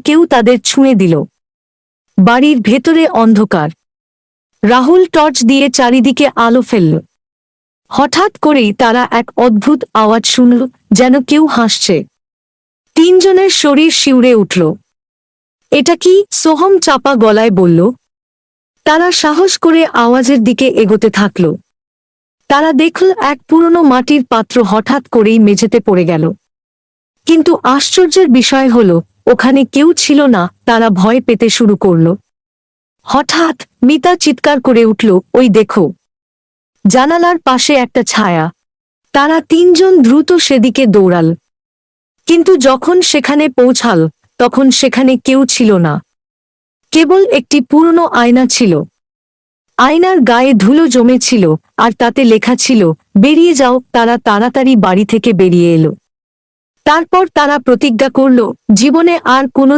কেউ তাদের ছুঁয়ে দিল। বাড়ির ভেতরে অন্ধকার। রাহুল টর্চ দিয়ে চারিদিকে আলো ফেলল। হঠাৎ করেই তারা এক অদ্ভুত আওয়াজ শুনল, যেন কেউ হাসছে। তিনজনের শরীর শিউরে উঠল। এটা কি? সোহম চাপা গলায় বলল। তারা সাহস করে আওয়াজের দিকে এগোতে থাকল। তারা দেখল এক পুরনো মাটির পাত্র হঠাৎ করেই মেঝেতে পড়ে গেল। কিন্তু আশ্চর্যের বিষয় হল, ওখানে কেউ ছিল না। তারা ভয় পেতে শুরু করল। হঠাৎ মিতা চিৎকার করে উঠল, ওই দেখো, জানালার পাশে একটা ছায়া। তারা তিনজন দ্রুত সেদিকে দৌড়াল। কিন্তু যখন সেখানে পৌঁছাল, তখন সেখানে কেউ ছিল না। কেবল একটি পুরনো আয়না ছিল। আয়নার গায়ে ধুলো জমেছিল, আর তাতে লেখা ছিল, বেরিয়ে যাও। তারা তাড়াতাড়ি বাড়ি থেকে বেরিয়ে এলো। তারপর তারা প্রতিজ্ঞা করল, জীবনে আর কোনো